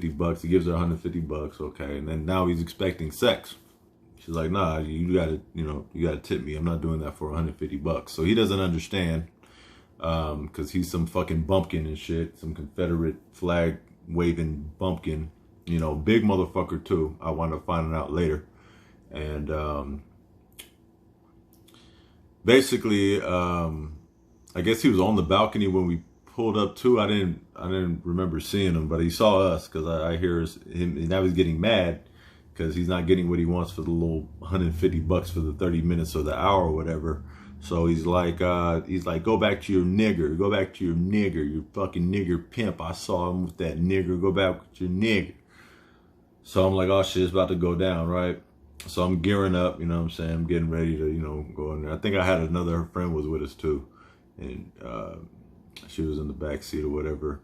150 bucks. He gives her 150 bucks. Okay. And then now he's expecting sex. She's like, nah, you gotta, you gotta tip me. I'm not doing that for 150 bucks. So he doesn't understand, cause he's some fucking bumpkin and shit, some Confederate flag waving bumpkin, big motherfucker too. I wound up finding out later. And, basically, I guess he was on the balcony when we pulled up too. I didn't remember seeing him, but he saw us, cause I hear him, and now he's getting mad because he's not getting what he wants for the little 150 bucks for the 30 minutes or the hour or whatever. So he's like, go back to your nigger. Go back to your nigger. You fucking nigger pimp. I saw him with that nigger. Go back with your nigger. So I'm like, oh shit, it's about to go down, right? So I'm gearing up, you know what I'm saying? I'm getting ready to, go in there. I think I had another friend was with us too. And she was in the back seat or whatever.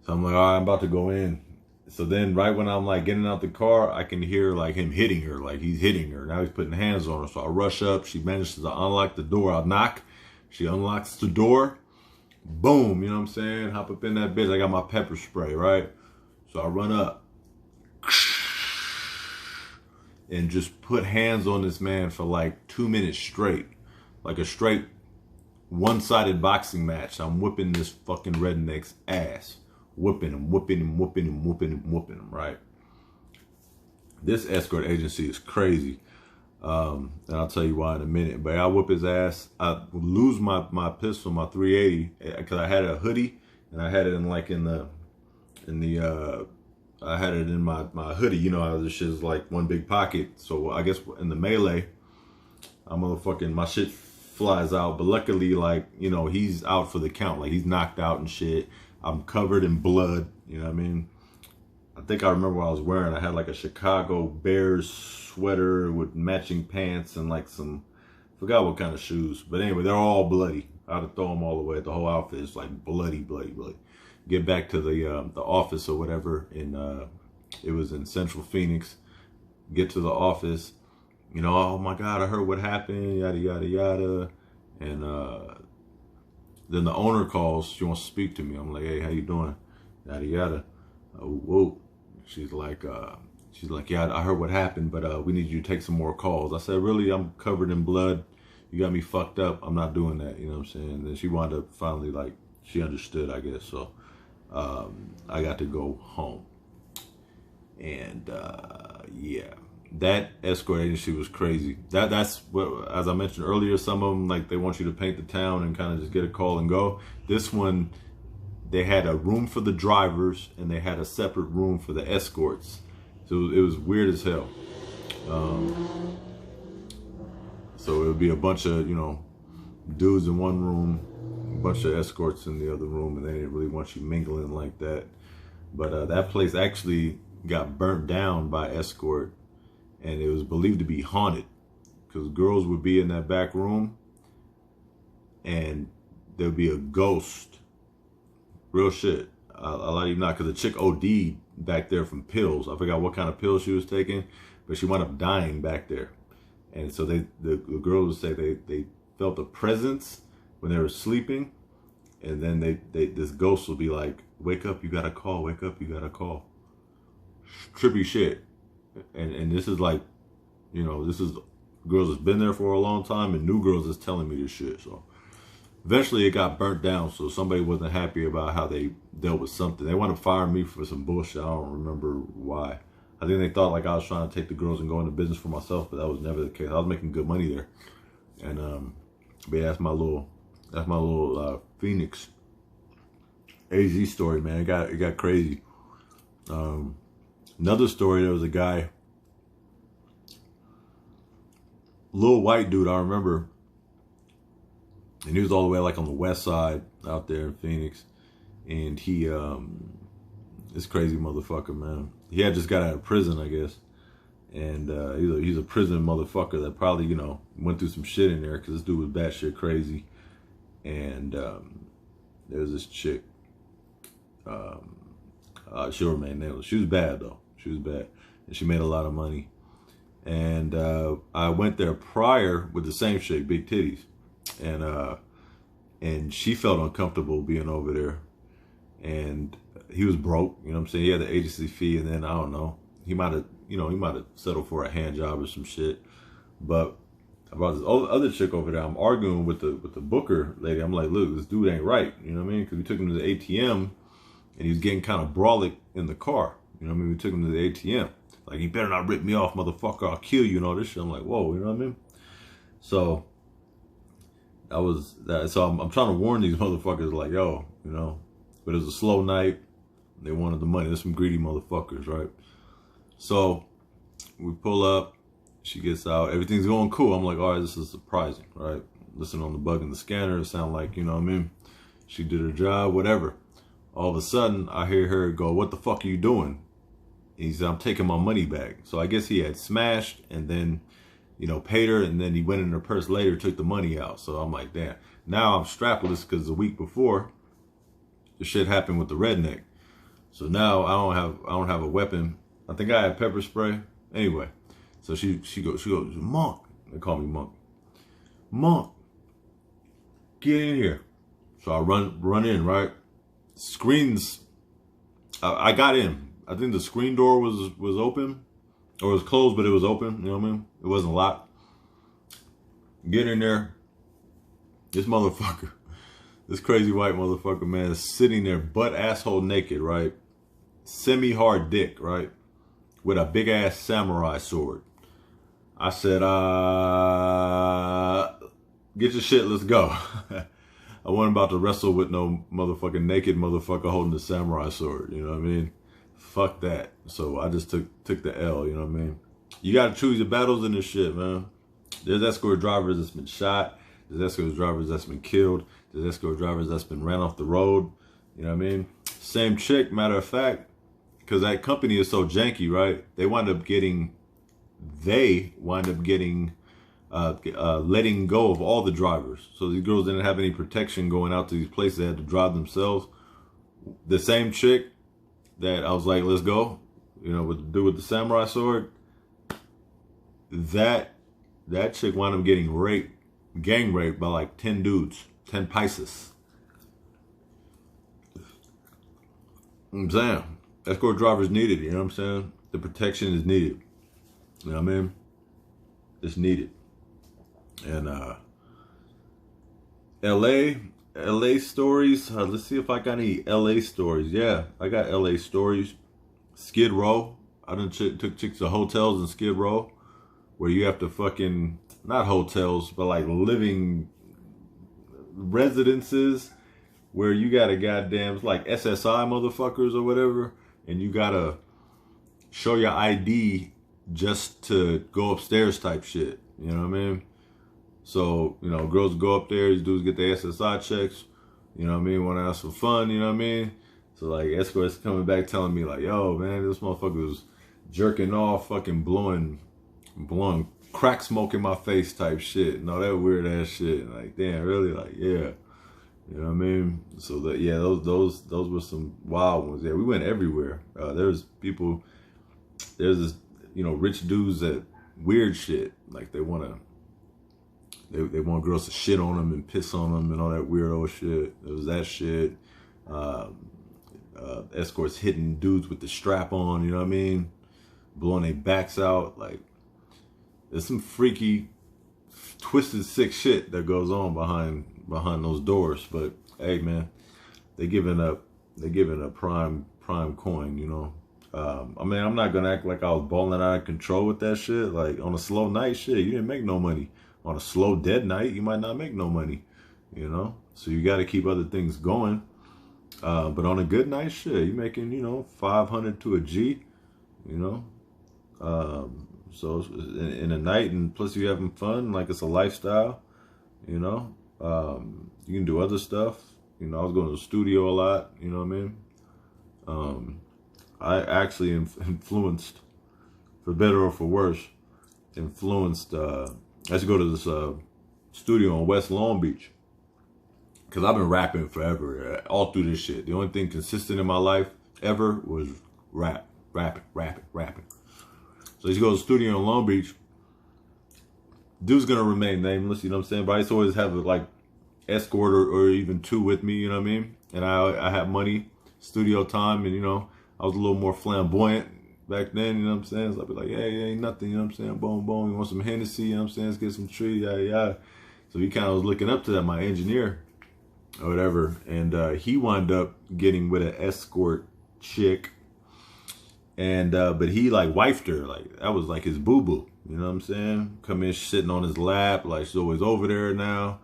So I'm like, all right, I'm about to go in. So then right when I'm like getting out the car, I can hear like him hitting her, like he's hitting her. Now he's putting hands on her. So I rush up. She manages to unlock the door. I knock. She unlocks the door. Boom. You know what I'm saying? Hop up in that bitch. I got my pepper spray, right? So I run up and just put hands on this man for like 2 minutes straight. Like a straight one-sided boxing match. I'm whipping this fucking redneck's ass. Whipping him, whipping him, whipping him, whipping him, whipping him, right? This escort agency is crazy. And I'll tell you why in a minute. But I whip his ass. I lose my pistol, my 380, because I had a hoodie and I had it I had it in my hoodie. This shit is like one big pocket. So I guess in the melee, my shit flies out. But luckily, he's out for the count. Like he's knocked out and shit. I'm covered in blood, you know what I mean? I think I remember what I was wearing. I had like a Chicago Bears sweater with matching pants and like forgot what kind of shoes. But anyway, they're all bloody. I had to throw them all away. The whole outfit is like bloody, bloody, bloody. Get back to the office or whatever. It was in Central Phoenix. Get to the office. Oh my God, I heard what happened, yada, yada, yada. And, then the owner calls. She wants to speak to me. I'm like, hey, how you doing? Yada yada. Whoa. She's like, yeah, I heard what happened, but we need you to take some more calls. I said, really? I'm covered in blood. You got me fucked up. I'm not doing that. You know what I'm saying? And then she wound up finally she understood, I guess. So I got to go home. And yeah. That escort agency was crazy. That's what, as I mentioned earlier, some of them, they want you to paint the town and kind of just get a call and go. This one, they had a room for the drivers and they had a separate room for the escorts. So it was weird as hell. So it would be a bunch of, dudes in one room, a bunch of escorts in the other room, and they didn't really want you mingling like that. But that place actually got burnt down by Escort. And it was believed to be haunted because girls would be in that back room and there'd be a ghost. Real shit. I'll let you know, because the chick OD'd back there from pills. I forgot what kind of pills she was taking, but she wound up dying back there. And so the girls would say they felt a presence when they were sleeping. And then this ghost will be like, wake up, you got a call. Wake up, you got a call. Trippy shit. And this is this is girls that's been there for a long time and new girls that's telling me this shit. So eventually it got burnt down. So somebody wasn't happy about how they dealt with something. They want to fire me for some bullshit. I don't remember why. I think they thought I was trying to take the girls and go into business for myself, but that was never the case. I was making good money there. And but yeah, that's my little Phoenix AZ story, man. It got crazy. Another story, there was a guy, little white dude, I remember, and he was all the way on the west side out there in Phoenix, and he, this crazy motherfucker, man. He had just got out of prison, I guess, and he's a prison motherfucker that probably, went through some shit in there, because this dude was batshit crazy, and there was this chick, she'll remain nameless. She was bad, though. She was bad. And she made a lot of money. And I went there prior with the same chick, big titties. And she felt uncomfortable being over there. And he was broke, you know what I'm saying? He had the agency fee, and then I don't know. He might have, he might have settled for a hand job or some shit. But about this other chick over there, I'm arguing with the booker lady. I'm like, look, this dude ain't right, you know what I mean? Because we took him to the ATM, and he was getting kind of brolic in the car, you know what I mean? We took him to the ATM. Like, you better not rip me off, motherfucker, I'll kill you and all this shit. I'm like, whoa, you know what I mean? So that was that. So I'm trying to warn these motherfuckers, like, yo, you know, but it was a slow night. They wanted the money. There's some greedy motherfuckers, right? So we pull up. She gets out. Everything's going cool. I'm like, all right, this is surprising, right? Listen on the bug in the scanner. It sound like, you know what I mean? She did her job, whatever. All of a sudden, I hear her go, what the fuck are you doing? He said, I'm taking my money back. So I guess he had smashed and then, you know, paid her. And then he went in her purse later, took the money out. So I'm like, damn. Now I'm strapped with this because the week before, the shit happened with the redneck. So now I don't have a weapon. I think I had pepper spray. Anyway. So she goes, Monk. They call me Monk. Monk, get in here. So I run in, right? Screens. I got in. I think the screen door was open, or it was closed, but it was open. You know what I mean? It wasn't locked. Get in there. This motherfucker, this crazy white motherfucker, man, is sitting there butt asshole naked, right? Semi-hard dick, right? With a big ass samurai sword. I said, get your shit, let's go. I wasn't about to wrestle with no motherfucking naked motherfucker holding the samurai sword, you know what I mean? Fuck that. So I just took the L, you know what I mean? You gotta choose your battles in this shit, man. There's escort drivers that's been shot. There's escort drivers that's been killed. There's escort drivers that's been ran off the road. You know what I mean? Same chick, matter of fact, because that company is so janky, right? They wind up getting letting go of all the drivers. So these girls didn't have any protection going out to these places. They had to drive themselves. The same chick that I was like, let's go, you know, with the dude with the samurai sword, that chick wound up getting gang raped by like 10 dudes, 10 pieces. I'm saying, escort drivers needed, you know what I'm saying? The protection is needed. You know what I mean? It's needed. And LA stories. Let's see if I got any LA stories. Yeah, I got LA stories. Skid Row. I done took chicks to hotels in Skid Row where you have to fucking, not hotels, but like living residences where you got a goddamn, it's like SSI motherfuckers or whatever, and you gotta show your ID just to go upstairs type shit. You know what I mean? So, you know, girls go up there, these dudes get their SSI checks, you know what I mean, want to ask for fun, you know what I mean? So, like, escorts coming back telling me, like, yo, man, this motherfucker was jerking off, fucking blowing crack smoke in my face type shit, and all that weird ass shit. Like, damn, really? Like, yeah. You know what I mean? So, that, yeah, those were some wild ones. Yeah, we went everywhere. There's this, you know, rich dudes that weird shit. Like, they want girls to shit on them and piss on them and all that weirdo shit. There was that shit. Escorts hitting dudes with the strap on, you know what I mean? Blowing their backs out. Like, there's some freaky, twisted, sick shit that goes on behind those doors. But hey, man, they giving up prime coin, you know. I mean, I'm not gonna act like I was balling out of control with that shit. Like, on a slow night, shit, you didn't make no money. On a slow dead night, you might not make no money, you know. So you got to keep other things going. But on a good night, shit, you making, you know, 500 to a G, you know. So in a night, and plus you having fun, like, it's a lifestyle, you know. You can do other stuff. You know, I was going to the studio a lot, you know what I mean. I actually influenced, for better or for worse, I used to go to this studio in West Long Beach. Because I've been rapping forever, all through this shit. The only thing consistent in my life ever was rapping. So I used to go to the studio in Long Beach. Dude's going to remain nameless, you know what I'm saying? But I used to always have, like, escort or even two with me, you know what I mean? And I had money. studio time, and you know, I was a little more flamboyant back then, you know what I'm saying? So I'd be like, hey, ain't nothing, you know what I'm saying? Boom, boom, you want some Hennessy, you know what I'm saying? Let's get some tree, yada, yada. So he kind of was looking up to that, my engineer or whatever. And he wound up getting with an escort chick. And, but he like wifed her, like that was like his boo-boo, you know what I'm saying? Come in sitting on his lap, like she's always over there now.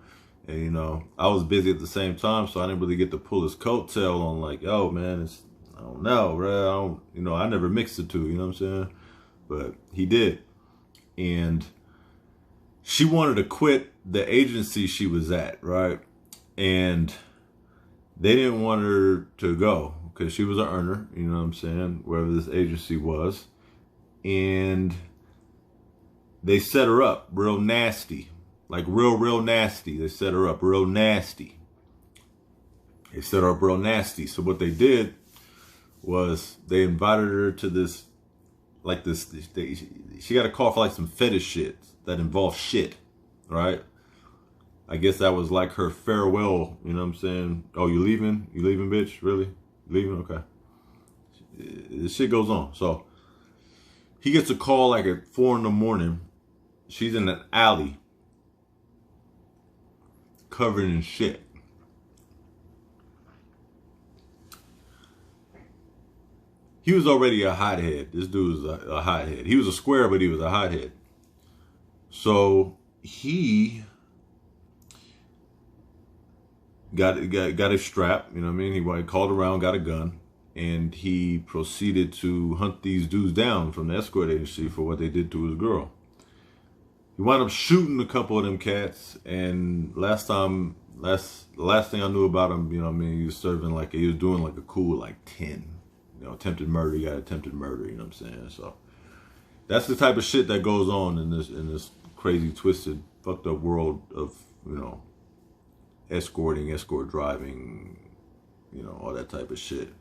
And, you know, I was busy at the same time, so I didn't really get to pull his coattail on like, yo, man, it's, I don't know, bro. I don't, you know, I never mixed the two, you know what I'm saying? But he did. And she wanted to quit the agency she was at, right? And they didn't want her to go because she was an earner, you know what I'm saying? Wherever this agency was. And they set her up real nasty. Like real nasty. They set her up real nasty. They set her up real nasty. So what they did was they invited her to this, like this, she got a call for like some fetish shit that involved shit, right? I guess that was like her farewell, you know what I'm saying? Oh, you leaving? You leaving, bitch? Really? Leaving? Okay. This shit goes on. So he gets a call like at 4 in the morning. She's in an alley covered in shit. He was already a hothead. This dude was a hothead. He was a square, but he was a hothead. So he got a strap, you know what I mean? He called around, got a gun, and he proceeded to hunt these dudes down from the escort agency for what they did to his girl. He wound up shooting a couple of them cats, and the last thing I knew about him, you know what I mean, he was serving like, he was doing like a cool like 10. You know, attempted murder, you got attempted murder, you know what I'm saying? So that's the type of shit that goes on in this crazy, twisted, fucked up world of, you know, escorting, escort driving, you know, all that type of shit.